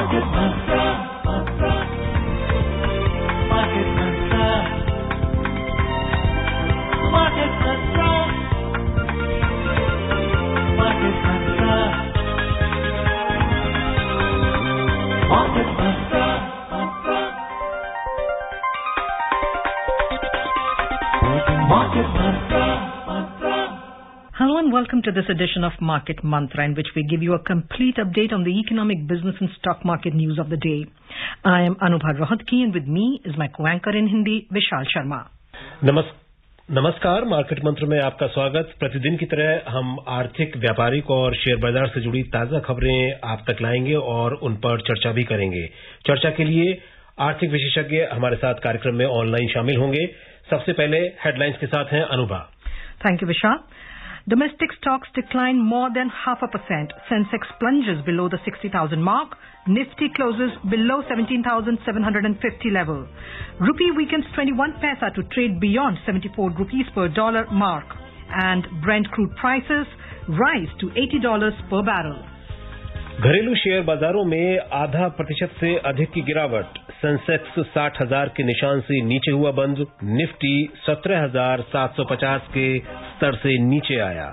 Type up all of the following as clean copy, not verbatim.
Market Mantra. Market Mantra. Market Mantra. Market Mantra. Market Mantra. Market Mantra. Hello and welcome to this edition of Market Mantra, in which we give you a complete update on the economic, business and stock market news of the day. I am Anubha Rohatgi and with me is my co-anchor in Hindi, Vishal Sharma. नमस्कार, market मंत्र में आपका स्वागत। प्रतिदिन की तरह हम आर्थिक, व्यापारिक और शेयर बाजार से जुड़ी ताजा खबरें आप तक लाएंगे और उन पर चर्चा भी करेंगे। चर्चा के लिए आर्थिक विशेषज्ञ हमारे साथ कार्यक्रम में ऑनलाइन शामिल होंगे। सबसे पहले हेडलाइंस के साथ हैं Anubha. Thank you, Vishal. Domestic stocks decline more than 0.5%. Sensex plunges below the 60,000 mark. Nifty closes below 17,750 level. Rupee weakens 21 paisa to trade beyond 74 rupees per dollar mark. And Brent crude prices rise to $80 per barrel. घरेलू share बाजारों में 0.5% से अधिक की गिरावट। Sensex 60,000 के निशान से नीचे हुआ बंद। निफ्टी 17,750 के स्तर से नीचे आया।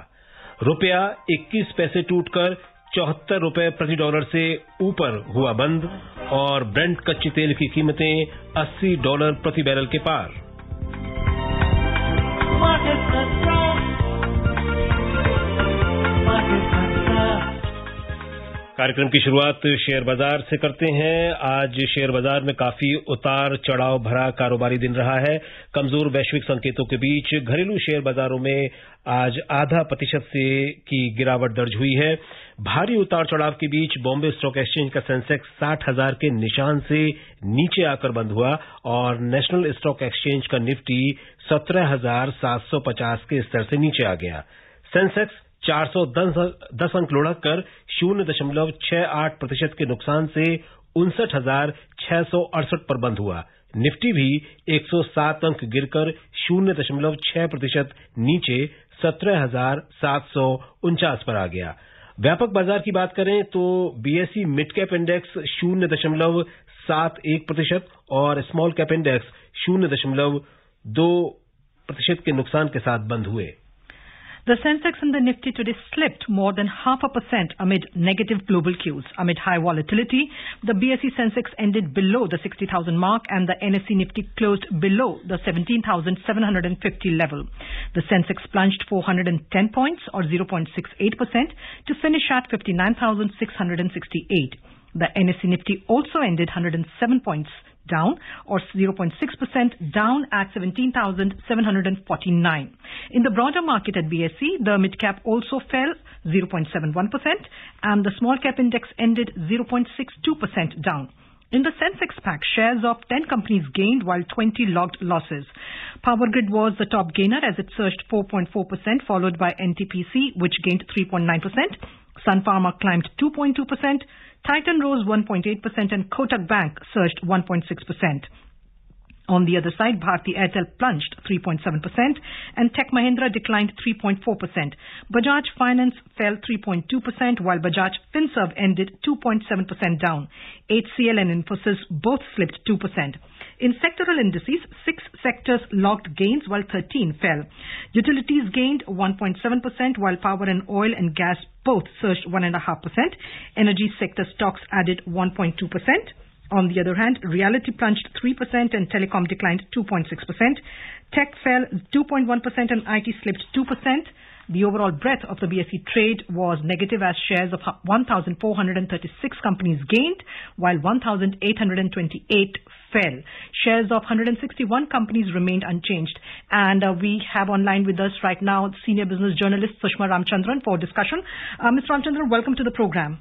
रुपया 21 पैसे टूटकर 74 रुपए प्रति डॉलर से ऊपर हुआ बंद और ब्रेंट कच्चे तेल की कीमतें $80 प्रति बैरल के पार। कार्यक्रम की शुरुआत शेयर बाजार से करते हैं। आज शेयर बाजार में काफी उतार चढ़ाव भरा कारोबारी दिन रहा है। कमजोर वैश्विक संकेतों के बीच घरेलू शेयर बाजारों में आज 0.5% से की गिरावट दर्ज हुई है। भारी उतार चढ़ाव के बीच बॉम्बे स्टॉक एक्सचेंज का सेंसेक्स 60,000 के निशान से नीचे आकर बंद हुआ और नेशनल स्टॉक एक्सचेंज का निफ्टी 17,750 के स्तर से नीचे आ गया। सेंसेक्स 410 अंक लुढ़ककर 0.68% के नुकसान से 59,668 पर बंद हुआ। निफ्टी भी 107 अंक गिरकर 0.6% नीचे 17,749 पर आ गया। व्यापक बाजार की बात करें तो बीएसई मिड कैप इंडेक्स 0.71% और स्मॉल कैप इंडेक्स 0.2% के नुकसान के साथ बंद हुए। The Sensex and the Nifty today slipped more than 0.5% amid negative global cues. Amid high volatility, the BSE Sensex ended below the 60,000 mark and the NSE Nifty closed below the 17,750 level. The Sensex plunged 410 points or 0.68% to finish at 59,668. The NSE Nifty also ended 107 points down or 0.6% down at 17,749. In the broader market at BSE, the mid-cap also fell 0.71% and the small cap index ended 0.62% down. In the Sensex pack, shares of 10 companies gained while 20 logged losses. Power Grid was the top gainer as it surged 4.4%, followed by NTPC, which gained 3.9%. Sun Pharma climbed 2.2%. Titan rose 1.8% and Kotak Bank surged 1.6%. On the other side, Bharti Airtel plunged 3.7% and Tech Mahindra declined 3.4%. Bajaj Finance fell 3.2% while Bajaj Finserv ended 2.7% down. HCL and Infosys both slipped 2%. In sectoral indices, 6 sectors logged gains while 13 fell. Utilities gained 1.7% while power and oil and gas both surged 1.5%. Energy sector stocks added 1.2%. On the other hand, realty plunged 3% and telecom declined 2.6%. Tech fell 2.1% and IT slipped 2%. The overall breadth of the BSE trade was negative as shares of 1,436 companies gained while 1,828 fell. Shares of 161 companies remained unchanged. And we have online with us right now senior business journalist Sushma Ramchandran for discussion. Ms. Ramchandran, welcome to the program.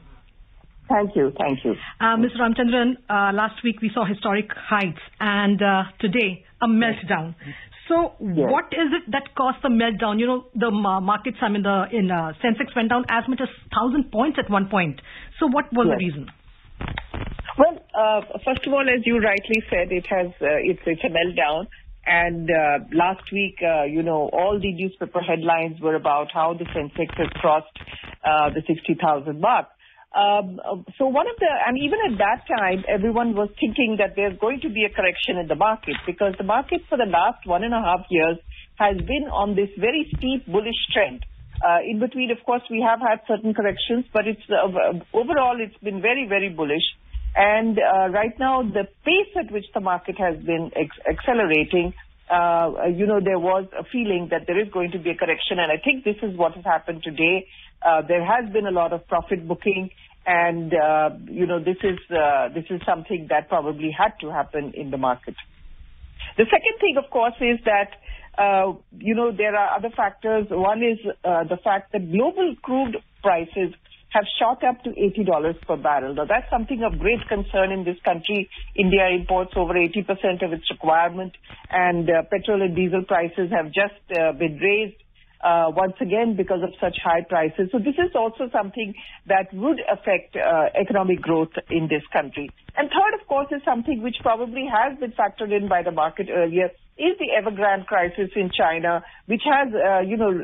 Thank you. Thank you. Ms. Ramchandran, last week we saw historic heights and today a meltdown. So what is it that caused the meltdown? You know, the markets, Sensex went down as much as 1,000 points at one point. So what was the reason? Well, first of all, as you rightly said, it's a meltdown. And last week, all the newspaper headlines were about how the Sensex has crossed the 60,000 mark. So even at that time, everyone was thinking that there's going to be a correction in the market, because the market for the last 1.5 years has been on this very steep bullish trend. In between, of course, we have had certain corrections, but it's overall it's been very, very bullish. And right now, the pace at which the market has been accelerating, there was a feeling that there is going to be a correction, and I think this is what has happened today. There has been a lot of profit booking, and this is something that probably had to happen in the market. The second thing, of course, is that there are other factors. One is the fact that global crude prices have shot up to $80 per barrel. Now, that's something of great concern in this country. India imports over 80% of its requirement, and petrol and diesel prices have just been raised once again because of such high prices. So this is also something that would affect economic growth in this country. And third, of course, is something which probably has been factored in by the market earlier, is the Evergrande crisis in China, which has,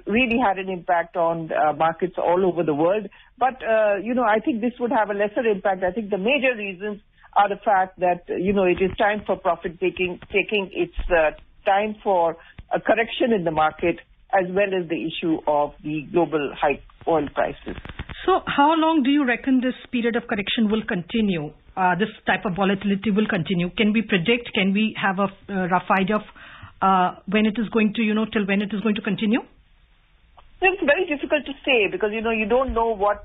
really had an impact on markets all over the world. But, I think this would have a lesser impact. I think the major reasons are the fact that, it is time for profit taking. It's time for a correction in the market, as well as the issue of the global high oil prices. So how long do you reckon this period of correction will continue? This type of volatility will continue? Can we predict? Can we have a rough idea of when it is going to, till when it is going to continue? It's very difficult to say, because, you don't know what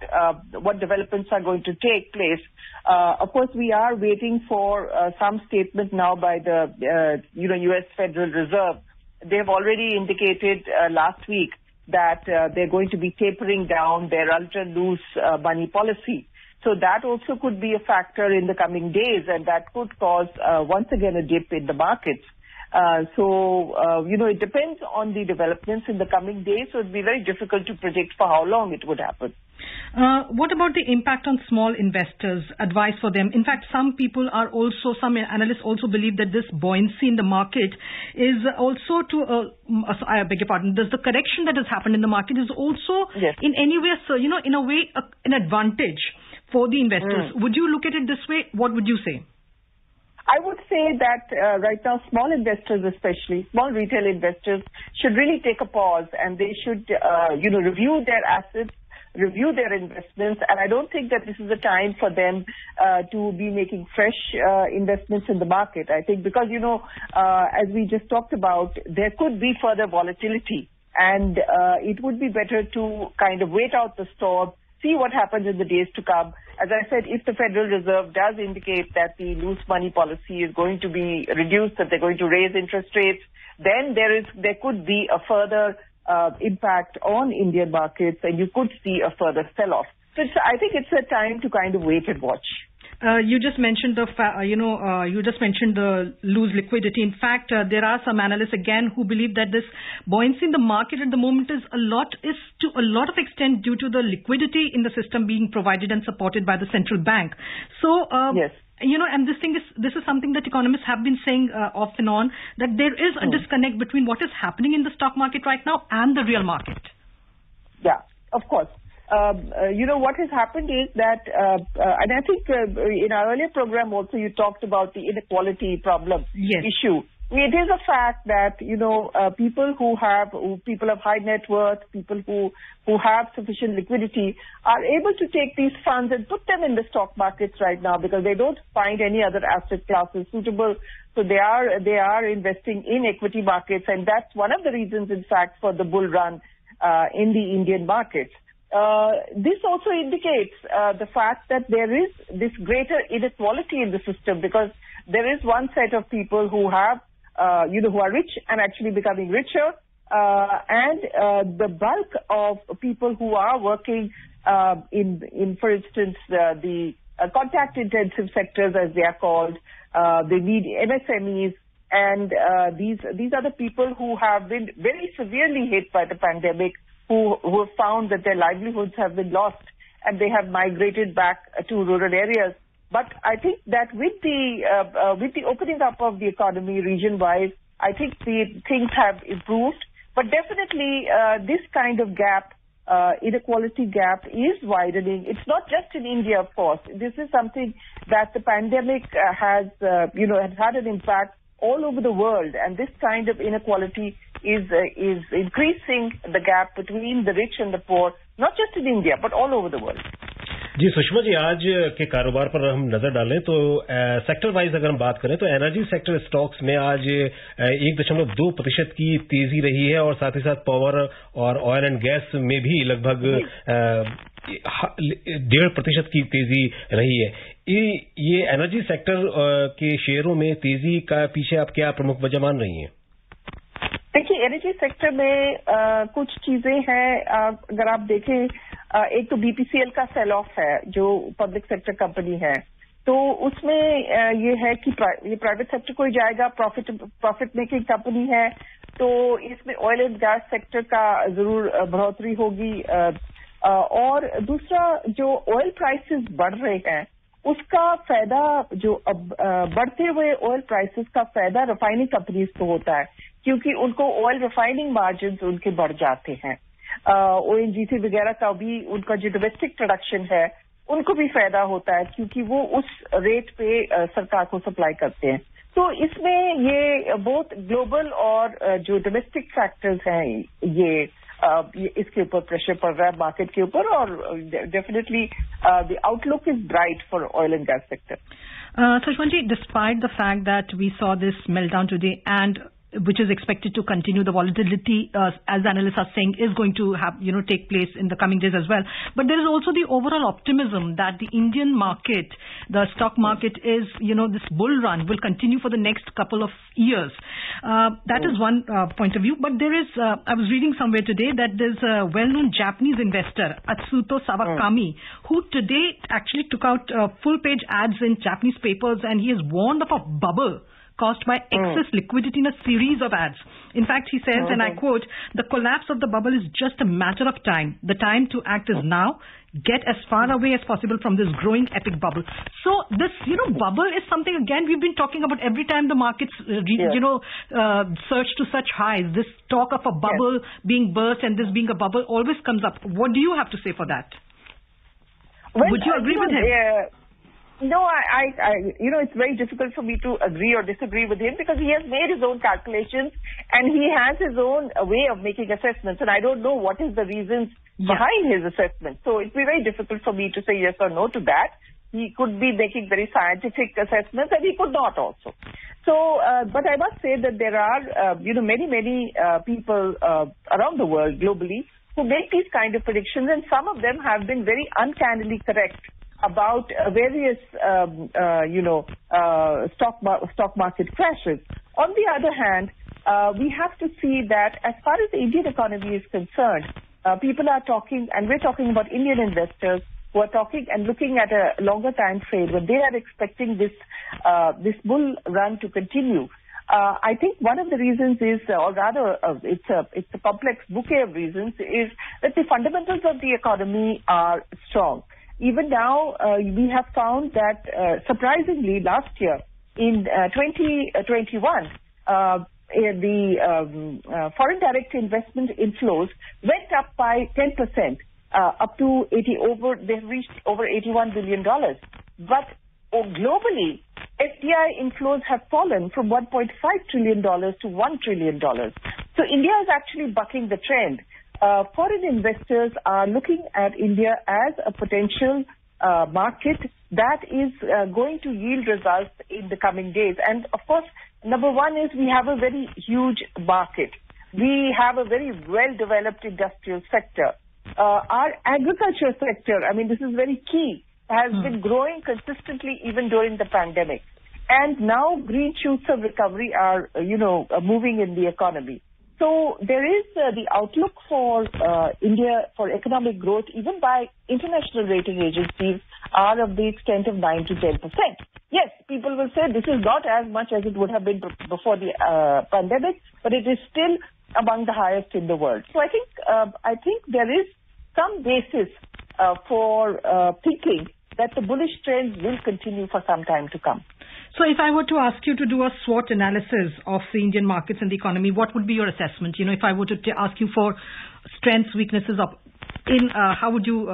developments are going to take place. Of course, we are waiting for some statement now by the, U.S. Federal Reserve. They have already indicated last week that they're going to be tapering down their ultra-loose money policy. So that also could be a factor in the coming days, and that could cause, once again, a dip in the markets. It depends on the developments in the coming days, so it would be very difficult to predict for how long it would happen. What about the impact on small investors? Advice for them? In fact, some analysts also believe that this buoyancy in the market is also I beg your pardon, the correction that has happened in the market is also in any way, in a way, an advantage for the investors. Would you look at it this way? What would you say? I would say that right now, small investors, especially small retail investors, should really take a pause, and they should, review their assets, review their investments. And I don't think that this is a time for them to be making fresh investments in the market. I think because, as we just talked about, there could be further volatility, and it would be better to kind of wait out the storm, see what happens in the days to come. As I said, if the Federal Reserve does indicate that the loose money policy is going to be reduced, that they're going to raise interest rates, then there could be a further impact on Indian markets, and you could see a further sell-off. So I think it's a time to kind of wait and watch. You just mentioned the loose liquidity. In fact, there are some analysts again who believe that this buoyancy in the market at the moment is to a lot of extent due to the liquidity in the system being provided and supported by the central bank. So, yes. And this is something that economists have been saying off and on, that there is a disconnect between what is happening in the stock market right now and the real market. Yeah, of course. What has happened is that, and I think in our earlier program also you talked about the inequality problem issue. It is a fact that, people of high net worth, people who have sufficient liquidity are able to take these funds and put them in the stock markets right now, because they don't find any other asset classes suitable. So they are investing in equity markets, and that's one of the reasons, in fact, for the bull run in the Indian markets. This also indicates the fact that there is this greater inequality in the system, because there is one set of people who have, who are rich and actually becoming richer, and the bulk of people who are working in, for instance, the contact-intensive sectors, as they are called, they need MSMEs, and these are the people who have been very severely hit by the pandemic, who have found that their livelihoods have been lost, and they have migrated back to rural areas. But I think that with the opening up of the economy region-wise, I think the things have improved. But definitely, this kind of gap inequality gap is widening. It's not just in India, of course. This is something that the pandemic has had an impact all over the world, and this kind of inequality is increasing the gap between the rich and the poor, not just in India, but all over the world. Ji Sushma ji, आज के कारोबार पर हम नजर डालें तो sector wise अगर हम बात करें तो एनर्जी सेक्टर स्टॉक्स में आज 1.2% की तेजी रही है और साथ ही साथ पावर और ऑयल एंड गैस में भी लगभग 1.5% की तेजी रही है। ये एनर्जी सेक्टर के शेयरों में तेजी का पीछे आप क्या प्रमुख वजह मान रही हैं? देखिए, एनर्जी सेक्टर में कुछ चीजें हैं। अगर आप देखें, एक तो बीपीसीएल का सेल ऑफ है जो पब्लिक सेक्टर कंपनी है, तो उसमें ये है कि ये प्राइवेट सेक्टर को ही जाएगा, प्रॉफिट मेकिंग कंपनी है, तो इसमें ऑयल एंड गैस सेक्टर का जरूर बढ़ोतरी होगी। और दूसरा, जो ऑयल प्राइसेस बढ़ रहे हैं उसका फायदा, जो अब बढ़ते हुए ऑयल प्राइसेस का फायदा रिफाइनिंग कंपनीज को होता है, क्योंकि उनको ऑयल रिफाइनिंग मार्जिन उनके बढ़ जाते हैं। ओएनजीसी वगैरह का भी, उनका जो डोमेस्टिक प्रोडक्शन है उनको भी फायदा होता है, क्योंकि वो उस रेट पे सरकार को सप्लाई करते हैं। तो इसमें ये बहुत ग्लोबल और जो डोमेस्टिक फैक्टर्स हैं, ये इसके ऊपर प्रेशर पड़ रहा है मार्केट के ऊपर, और definitely the outlook is bright for oil and gas sector. Sushma ji, despite the fact that we saw this meltdown today and which is expected to continue, the volatility, as analysts are saying, is going to have, take place in the coming days as well. But there is also the overall optimism that the Indian market, the stock market is, this bull run will continue for the next couple of years. That is one point of view. But there is, I was reading somewhere today that there's a well-known Japanese investor, Atsuto Sawakami, who today actually took out full-page ads in Japanese papers, and he has warned of a bubble caused by excess liquidity in a series of ads. In fact, he says, and I quote, "The collapse of the bubble is just a matter of time. The time to act is now. Get as far away as possible from this growing epic bubble." So this, bubble is something, again, we've been talking about every time the markets, surge to such highs. This talk of a bubble being burst and this being a bubble always comes up. What do you have to say for that? Well, would you agree with him? No, it's very difficult for me to agree or disagree with him, because he has made his own calculations and he has his own way of making assessments, and I don't know what is the reasons behind his assessment. So it'd be very difficult for me to say yes or no to that. He could be making very scientific assessments, and he could not also. So, but I must say that there are, many people around the world globally who make these kind of predictions, and some of them have been very uncannily correct about various, stock market crashes. On the other hand, we have to see that as far as the Indian economy is concerned, people are talking, and we're talking about Indian investors who are talking and looking at a longer time frame, when they are expecting this bull run to continue. I think one of the reasons is, or rather, it's a complex bouquet of reasons, is that the fundamentals of the economy are strong. Even now, we have found that, surprisingly, last year, in 2021, the foreign direct investment inflows went up by 10%, up to they've reached over $81 billion. But globally, FDI inflows have fallen from $1.5 trillion to $1 trillion. So India is actually bucking the trend. Foreign investors are looking at India as a potential market that is going to yield results in the coming days. And of course, number one is we have a very huge market. We have a very well-developed industrial sector. Our agriculture sector, this is very key, has been growing consistently even during the pandemic. And now green shoots of recovery are, moving in the economy. So there is the outlook for India for economic growth, even by international rating agencies, are of the extent of 9 to 10%. Yes, people will say this is not as much as it would have been before the pandemic, but it is still among the highest in the world. So I think there is some basis for thinking that the bullish trend will continue for some time to come. So if I were to ask you to do a SWOT analysis of the Indian markets and the economy, what would be your assessment? If I were to ask you for strengths, weaknesses, in how would you,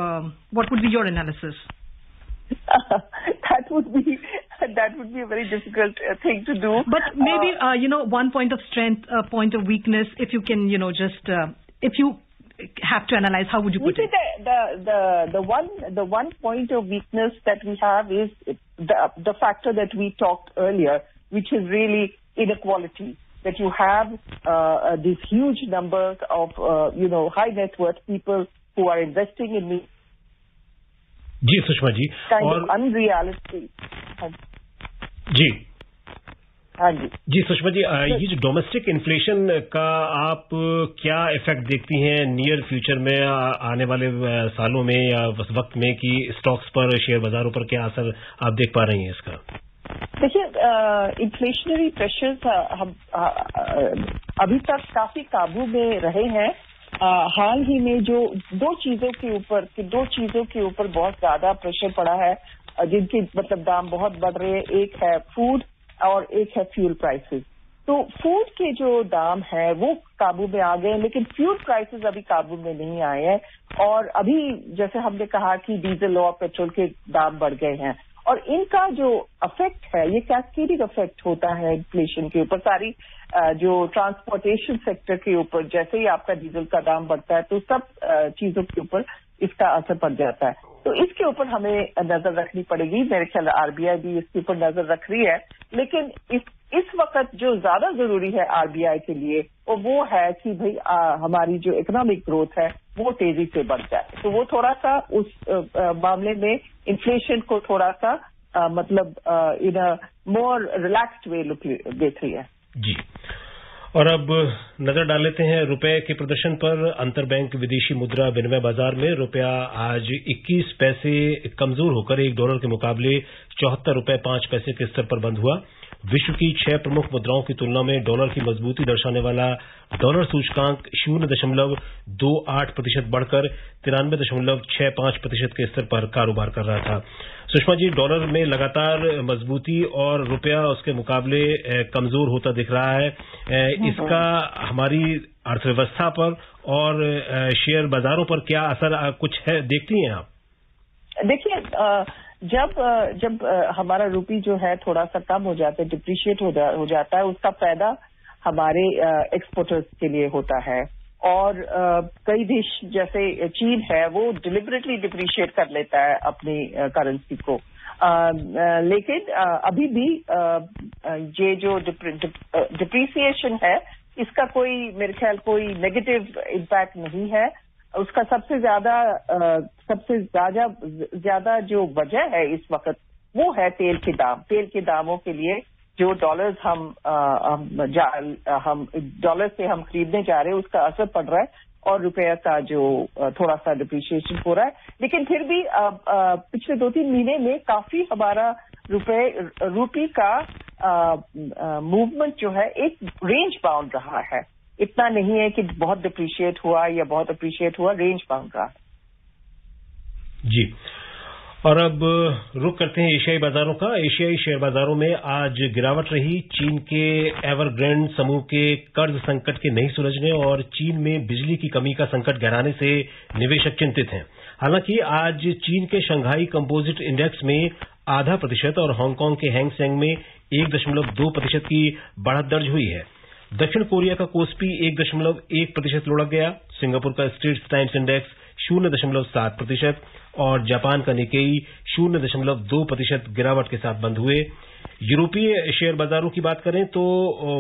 what would be your analysis? That would be a very difficult thing to do. But maybe, one point of strength, a point of weakness, if you can, if you have to analyze, how would you put it? The one point of weakness that we have is the factor that we talked earlier, which is really inequality. That you have these huge numbers of high net worth people who are investing in me. Ji Sushma ji, और unrealistic. जी हाँ जी जी सुषमा जी, ये जो domestic inflation का आप क्या effect देखती हैं near future में, आने वाले सालों में या वक्त में, कि स्टॉक्स पर, शेयर बाजारों पर क्या असर आप देख पा रही हैं इसका? देखिए, इन्फ्लेशनरी प्रेशर्स हम अभी तक काफी काबू में रहे हैं। हाल ही में जो दो चीजों के ऊपर बहुत ज्यादा प्रेशर पड़ा है, जिनके मतलब दाम बहुत बढ़ रहे हैं, एक है फूड और एक है फ्यूल प्राइसेस। तो फूड के जो दाम है वो काबू में आ गए, लेकिन फ्यूल प्राइसेस अभी काबू में नहीं आए हैं। और अभी जैसे हमने कहा कि डीजल और पेट्रोल के दाम बढ़ गए हैं, और इनका जो इफेक्ट है, ये कैस्केडिंग इफेक्ट होता है इन्फ्लेशन के ऊपर, सारी जो ट्रांसपोर्टेशन सेक्टर के ऊपर। जैसे ही आपका डीजल का दाम बढ़ता है तो सब चीजों के ऊपर इसका असर पड़ जाता है। तो इसके ऊपर हमें नजर रखनी पड़ेगी। मेरे ख्याल आरबीआई भी इसके ऊपर नजर रख रही है, लेकिन इस वक्त जो ज्यादा जरूरी है आरबीआई के लिए वो है कि भाई हमारी जो इकोनॉमिक ग्रोथ है वो तेजी से बढ़ जाए। तो वो थोड़ा सा उस मामले में इन्फ्लेशन को थोड़ा सा इन अ मोर रिलैक्स्ड वे लुक देख रही है। जी, और अब नजर डाल लेते हैं रुपए के प्रदर्शन पर। अंतरबैंक विदेशी मुद्रा विनिमय बाजार में रुपया आज 21 पैसे कमजोर होकर $1 के मुकाबले 74 रुपए 5 पैसे के स्तर पर बंद हुआ। विश्व की 6 प्रमुख मुद्राओं की तुलना में डॉलर की मजबूती दर्शाने वाला डॉलर सूचकांक 0.28% बढ़कर 93.65% के स्तर पर कारोबार कर रहा था। सुषमा जी, डॉलर में लगातार मजबूती और रुपया उसके मुकाबले कमजोर होता दिख रहा है, इसका हमारी अर्थव्यवस्था पर और शेयर बाजारों पर क्या असर कुछ है, देखती हैं आप? देखिए, जब हमारा रूपी जो है थोड़ा सा कम हो जाता है, डिप्रिशिएट हो जाता है, उसका फायदा हमारे एक्सपोर्टर्स के लिए होता है। और कई देश जैसे चीन है वो डिलिबरेटली डिप्रिशिएट कर लेता है अपनी करेंसी को, लेकिन अभी भी ये जो डिप्रिसिएशन है इसका कोई, मेरे ख्याल कोई नेगेटिव इम्पैक्ट नहीं है। उसका सबसे ज्यादा जो वजह है इस वक्त वो है तेल के दाम। तेल के दामों के लिए जो डॉलर्स हम डॉलर से हम खरीदने जा रहे हैं उसका असर पड़ रहा है, और रुपया का जो थोड़ा सा डिप्रिशिएशन हो रहा है। लेकिन फिर भी पिछले 2-3 महीने में काफी हमारा रूपी का मूवमेंट जो है एक रेंज बाउंड रहा है। इतना नहीं है कि बहुत डिप्रिशिएट हुआ या बहुत अप्रिशिएट हुआ, रेंज बाउंड रहा। जी, और अब रुक करते हैं एशियाई बाजारों का। एशियाई शेयर बाजारों में आज गिरावट रही। चीन के एवरग्रैंड समूह के कर्ज संकट के नहीं सुलझने और चीन में बिजली की कमी का संकट गहराने से निवेशक चिंतित हैं। हालांकि आज चीन के शंघाई कंपोजिट इंडेक्स में 0.5% और हांगकांग के हैंग सेंग में 1.2% की बढ़त दर्ज हुई है। दक्षिण कोरिया का कोस्पी 1.1% लुढ़क गया। सिंगापुर का स्ट्रेट्स टाइम्स इंडेक्स 0.7% और जापान का निकेई 0.2% गिरावट के साथ बंद हुए। यूरोपीय शेयर बाजारों की बात करें तो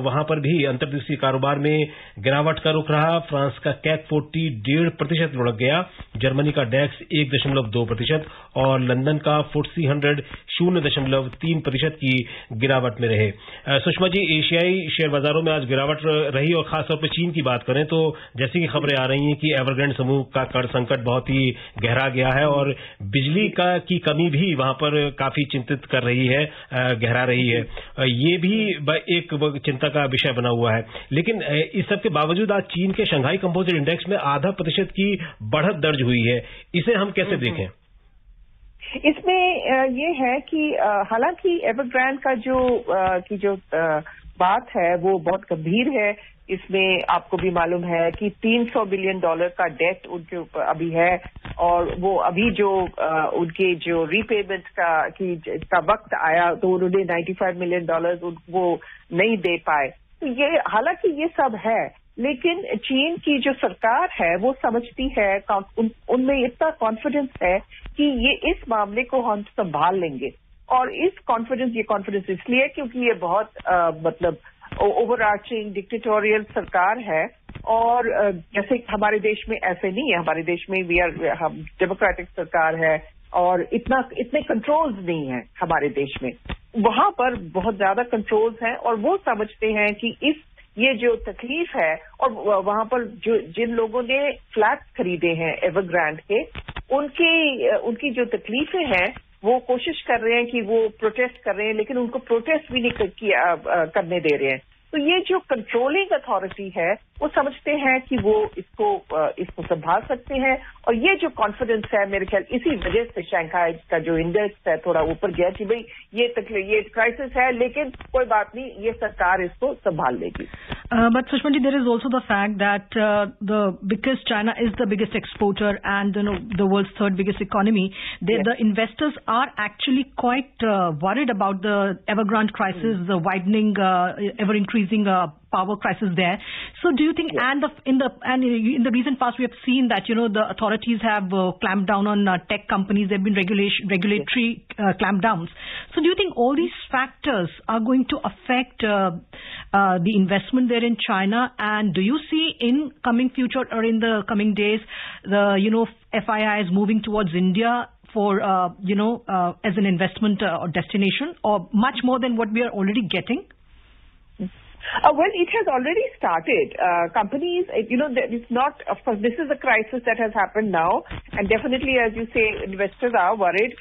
वहां पर भी अंतर्देशीय कारोबार में गिरावट का रुख रहा। फ्रांस का कैक 40 0.5% लुढ़क गया। जर्मनी का डेक्स 1.2% और लंदन का FTSE 100 0.3% की गिरावट में रहे। सुषमा जी, एशियाई शेयर बाजारों में आज गिरावट रही और खासतौर पर चीन की बात करें तो जैसी कि खबरें आ रही हैं कि एवरग्रैंड समूह का कर्ज संकट बहुत ही गहरा गया है और बिजली की कमी भी वहां पर काफी चिंतित कर रही है, गहरा रही है। ये भी एक चिंता का विषय बना हुआ है। लेकिन इस सब के बावजूद आज चीन के शंघाई कंपोजिट इंडेक्स में 0.5% की बढ़त दर्ज हुई है। इसे हम कैसे देखें? इसमें ये है कि हालांकि एवरग्रैंड का जो बात है वो बहुत गंभीर है। इसमें आपको भी मालूम है कि $300 बिलियन का डेट उनके ऊपर अभी है, और वो अभी जो उनके जो रीपेमेंट का वक्त आया तो उन्होंने $95 मिलियन वो नहीं दे पाए। तो ये हालांकि ये सब है, लेकिन चीन की जो सरकार है वो समझती है, उनमें इतना कॉन्फिडेंस है कि ये इस मामले को हम संभाल लेंगे। और ये कॉन्फिडेंस इसलिए क्योंकि ये बहुत मतलब ओवरआर्चिंग डिक्टेटोरियल सरकार है, और जैसे हमारे देश में ऐसे नहीं है। हमारे देश में हम डेमोक्रेटिक सरकार है और इतने कंट्रोल्स नहीं है हमारे देश में। वहां पर बहुत ज्यादा कंट्रोल्स हैं, और वो समझते हैं कि ये जो तकलीफ है, और वहां पर जिन लोगों ने फ्लैट खरीदे हैं एवरग्रांड के, उनकी जो तकलीफें हैं वो कोशिश कर रहे हैं कि वो प्रोटेस्ट कर रहे हैं, लेकिन उनको प्रोटेस्ट भी नहीं करने दे रहे हैं। तो ये जो कंट्रोलिंग अथॉरिटी है वो समझते हैं कि वो इसको संभाल सकते हैं, और ये जो कॉन्फिडेंस है मेरे ख्याल इसी वजह से शंघाई का जो इंडेक्स है थोड़ा ऊपर गया कि भाई ये क्राइसिस है, लेकिन कोई बात नहीं, ये सरकार इसको संभाल लेगी। But Sushma ji, there is also the fact that because China is the biggest exporter and the world's third biggest economy, Yes. the investors are actually quite worried about the Evergrande crisis, the widening, ever increasing power crisis there. So do you think, and in the recent past we have seen that the authorities have clamped down on tech companies. There have been regulatory clampdowns. So do you think all these factors are going to affect the investment there in China? And do you see in coming future or in the coming days the FII is moving towards India for as an investment destination, or much more than what we are already getting? Well, it has already started. Companies, it's not, of course, this is a crisis that has happened now, and definitely, as you say, investors are worried.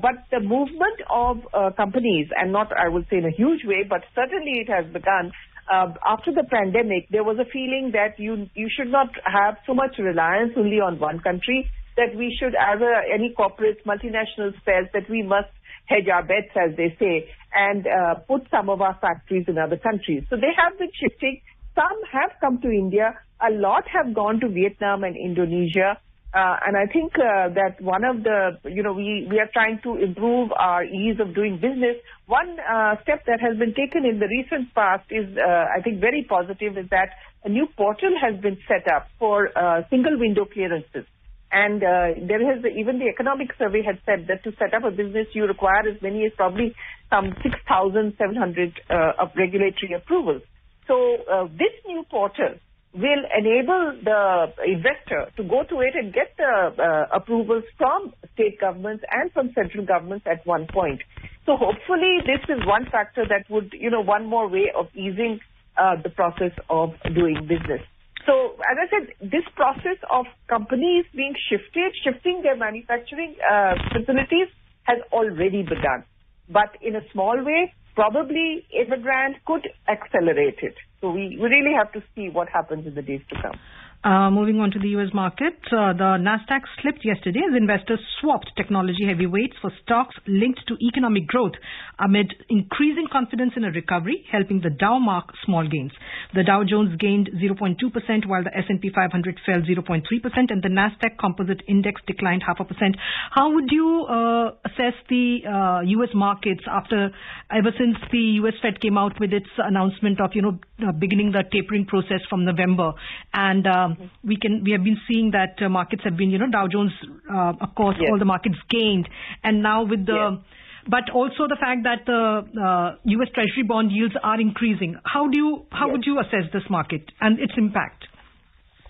But the movement of companies, and not, I would say, in a huge way, but certainly it has begun. After the pandemic, there was a feeling that you should not have so much reliance only on one country, that we should, as any corporate multinationals felt, that we must hedge our bets, as they say, and put some of our factories in other countries. So they have been shifting. Some have come to India. A lot have gone to Vietnam and Indonesia. And I think that one of the, we are trying to improve our ease of doing business. One step that has been taken in the recent past is, I think, very positive, is that a new portal has been set up for single window clearances. And even the economic survey had said that to set up a business, you require as many as probably some 6,700 of regulatory approvals. So this new portal will enable the investor to go to it and get the approvals from state governments and from central governments at one point. So hopefully this is one factor that would, one more way of easing the process of doing business. So, as I said, this process of companies being shifting their manufacturing facilities has already begun. But in a small way, probably Evergrande could accelerate it. So we really have to see what happens in the days to come. Moving on to the U.S. market, the Nasdaq slipped yesterday as investors swapped technology heavyweights for stocks linked to economic growth amid increasing confidence in a recovery, helping the Dow mark small gains. The Dow Jones gained 0.2%, while the S&P 500 fell 0.3%, and the Nasdaq Composite Index declined 0.5%. How would you assess the U.S. markets ever since the U.S. Fed came out with its announcement of beginning the tapering process from November, and we have been seeing that markets have been, Dow Jones, of course, yes. all the markets gained, and now with the, but also the fact that the U.S. Treasury bond yields are increasing. How would you assess this market and its impact?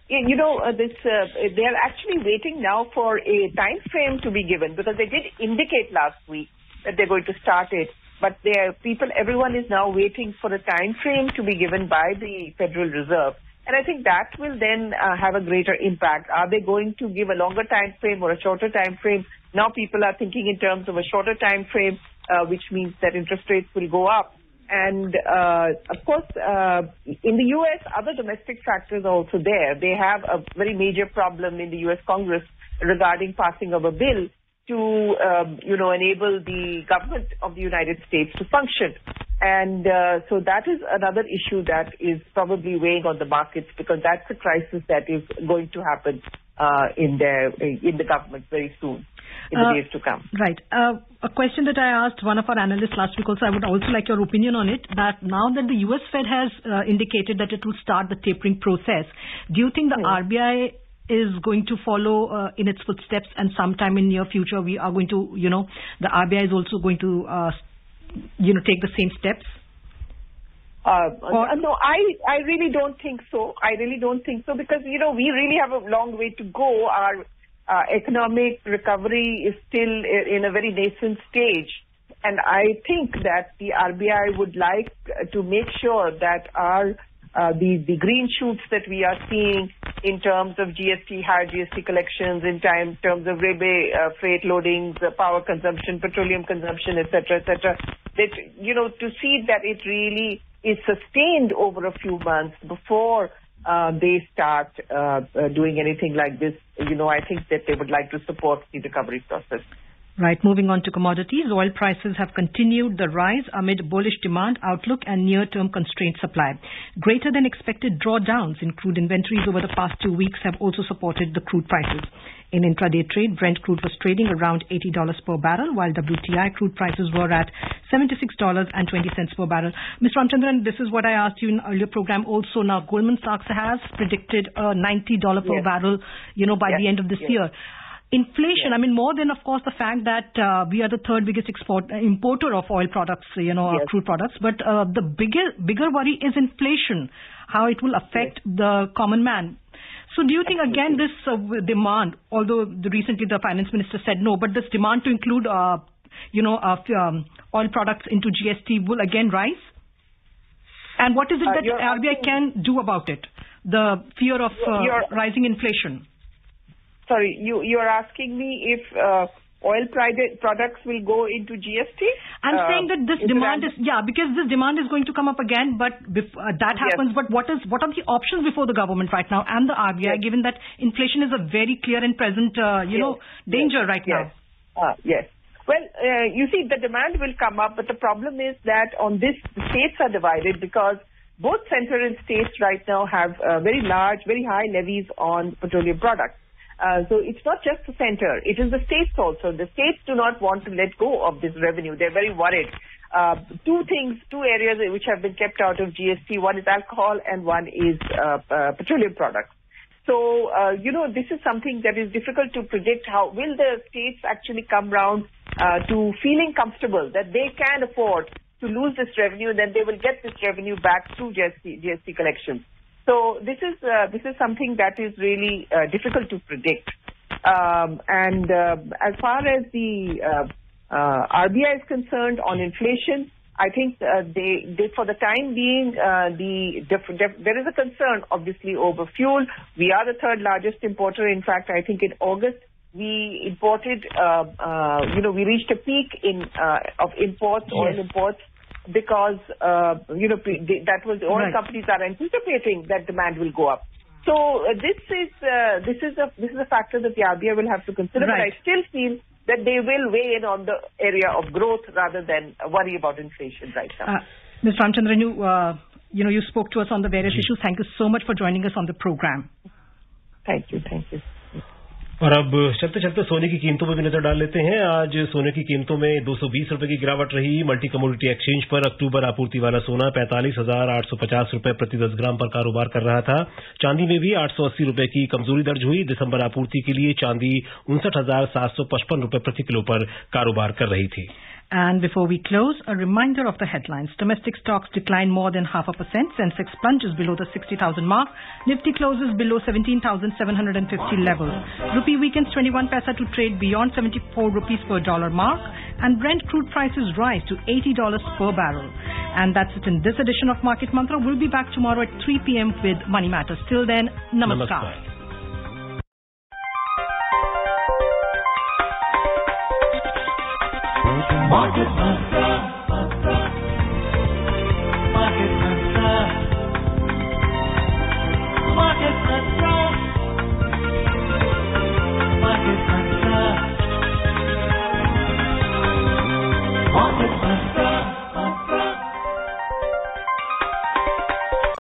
They are actually waiting now for a time frame to be given, because they did indicate last week that they're going to start it. But everyone is now waiting for a time frame to be given by the Federal Reserve. And I think that will then have a greater impact. Are they going to give a longer time frame or a shorter time frame? Now people are thinking in terms of a shorter time frame, which means that interest rates will go up. And of course, in the U.S., other domestic factors are also there. They have a very major problem in the U.S. Congress regarding passing of a bill to, enable the government of the United States to function. And so that is another issue that is probably weighing on the markets, because that's a crisis that is going to happen in the government very soon, in the days to come. Right. A question that I asked one of our analysts last week also, I would also like your opinion on it, that now that the US Fed has indicated that it will start the tapering process, do you think the RBI is going to follow in its footsteps, and sometime in near future we are going to, the RBI is also going to, take the same steps? No, I really don't think so. I really don't think so, because, we really have a long way to go. Our economic recovery is still in a very nascent stage. And I think that the RBI would like to make sure that the green shoots that we are seeing in terms of GST, higher GST collections, in terms of railway freight loadings, power consumption, petroleum consumption, etc., that, to see that it really is sustained over a few months before they start doing anything like this. I think that they would like to support the recovery process. Right. Moving on to commodities, oil prices have continued the rise amid bullish demand outlook and near-term constrained supply. Greater than expected drawdowns in crude inventories over the past 2 weeks have also supported the crude prices. In intraday trade, Brent crude was trading around $80 per barrel, while WTI crude prices were at $76.20 per barrel. Ms. Ramchandran, this is what I asked you in earlier program also. Now, Goldman Sachs has predicted a $90 per barrel, by the end of this year. Inflation, more than, of course, the fact that we are the third biggest importer of oil products, crude products, but the bigger worry is inflation, how it will affect the common man. So do you think, again, this demand, although recently the finance minister said no, but this demand to include, oil products into GST will again rise? And what is it that RBI can do about it? The fear of rising inflation. Sorry, you are asking me if oil products will go into GST? I'm saying that this demand is, because this demand is going to come up again, but that happens. But what are the options before the government right now and the RBI, given that inflation is a very clear and present, danger right now? Yes. Well, you see, the demand will come up, but the problem is that on this, the states are divided, because both center and states right now have very large, very high levies on petroleum products. So it's not just the center, it is the states also. The states do not want to let go of this revenue. They're very worried. Two areas which have been kept out of GST. One is alcohol and one is petroleum products. So, this is something that is difficult to predict. How will the states actually come round to feeling comfortable that they can afford to lose this revenue, and then they will get this revenue back through GST collections. So this is something that is really difficult to predict. And as far as the RBI is concerned on inflation, I think they for the time being, there is a concern obviously over fuel. We are the third largest importer. In fact, I think in August we imported, we reached a peak of imports, oil imports. Because that was oil companies are anticipating that demand will go up. So this is a factor that the RBI will have to consider. But I still feel that they will weigh in on the area of growth rather than worry about inflation right now. Ms. Ramchandran, you spoke to us on the various issues. Thank you so much for joining us on the program. Thank you. और अब चलते चलते सोने की कीमतों पर भी नजर डाल लेते हैं। आज सोने की कीमतों में 220 रुपए की गिरावट रही। मल्टी कमोडिटी एक्सचेंज पर अक्टूबर आपूर्ति वाला सोना 45,850 रुपए प्रति 10 ग्राम पर कारोबार कर रहा था। चांदी में भी 880 रुपए की कमजोरी दर्ज हुई। दिसंबर आपूर्ति के लिए चांदी 59,755 रुपए प्रति किलो पर कारोबार कर रही थी। And before we close, a reminder of the headlines. Domestic stocks decline more than 0.5%. Sensex plunges below the 60,000 mark. Nifty closes below 17,750 levels. Rupee weakens 21 paisa to trade beyond 74 rupees per dollar mark. And Brent crude prices rise to $80 per barrel. And that's it in this edition of Market Mantra. We'll be back tomorrow at 3 p.m. with Money Matters. Till then, namaskar. Market Mantra.